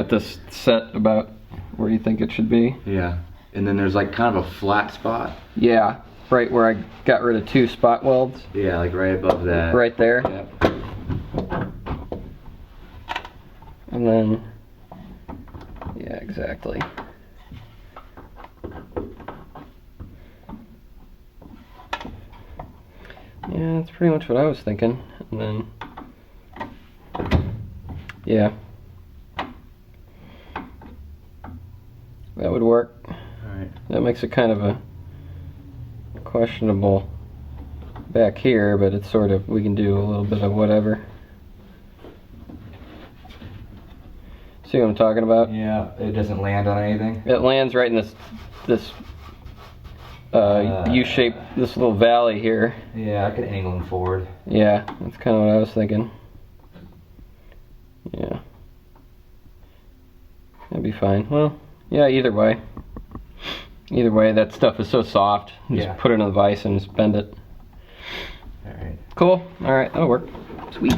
got this set about where you think it should be. Yeah. And then there's like kind of a flat spot. Yeah, right where I got rid of 2 spot welds. Yeah, like right above that. Right there. Yep. And then, yeah, exactly. Yeah, that's pretty much what I was thinking. And then, yeah, that would work. Alright. That makes it kind of a questionable back here, but it's sort of, we can do a little bit of whatever. See what I'm talking about? Yeah, it doesn't land on anything. It lands right in this U-shape, this little valley here. Yeah, I could angle them forward. Yeah, that's kind of what I was thinking. Yeah. That'd be fine. Well, yeah, either way. Either way, that stuff is so soft. Just Yeah. put it in a vise and just bend it. Alright. Cool. Alright, that'll work. Sweet.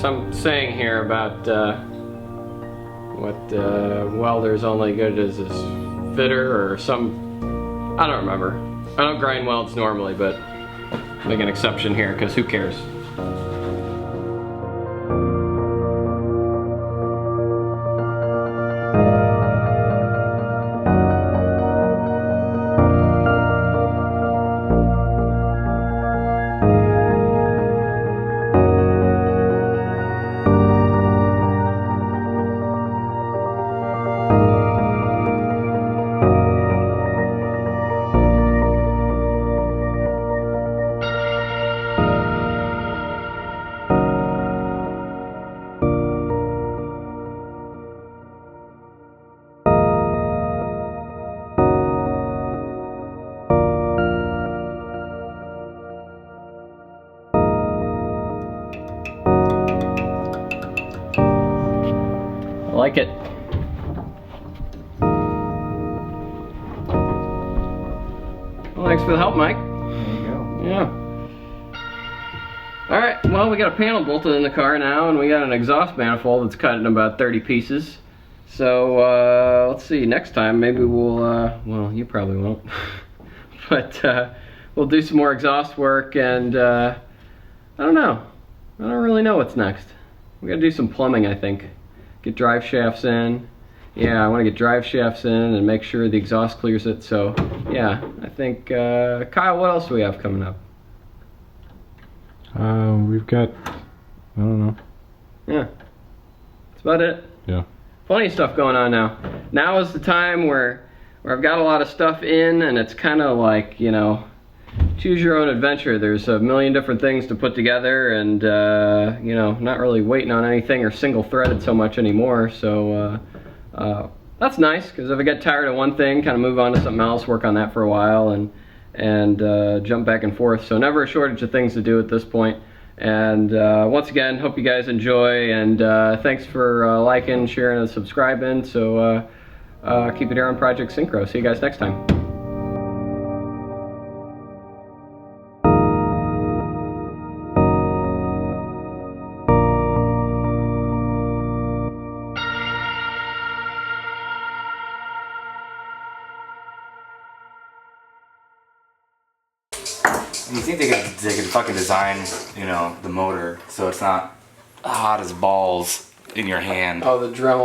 Some saying here about what welder's only good as his fitter or some, I don't remember. I don't grind welds normally, but make an exception here because who cares? like it. Well, thanks for the help, Mike. There you go. Yeah. Alright, well, we got a panel bolted in the car now, and we got an exhaust manifold that's cut in about 30 pieces. So, let's see, next time maybe we'll, well, you probably won't. But, we'll do some more exhaust work, and, I don't know. I don't really know what's next. We gotta do some plumbing, I think. Get drive shafts in. Yeah, I want to get drive shafts in and make sure the exhaust clears it. So, yeah, I think, Kyle, what else do we have coming up? We've got, I don't know. Yeah, that's about it. Yeah. Plenty of stuff going on now. Now is the time where I've got a lot of stuff in, and it's kind of like, you know, choose your own adventure. There's a million different things to put together, and you know, not really waiting on anything or single threaded so much anymore. So that's nice, because if I get tired of one thing, kind of move on to something else, work on that for a while, and jump back and forth. So never a shortage of things to do at this point. And once again, hope you guys enjoy, and thanks for liking, sharing, and subscribing. So keep it here on Project Syncro. See you guys next time. You think they could fucking design, you know, the motor so it's not hot as balls in your hand. Oh, the Dremel.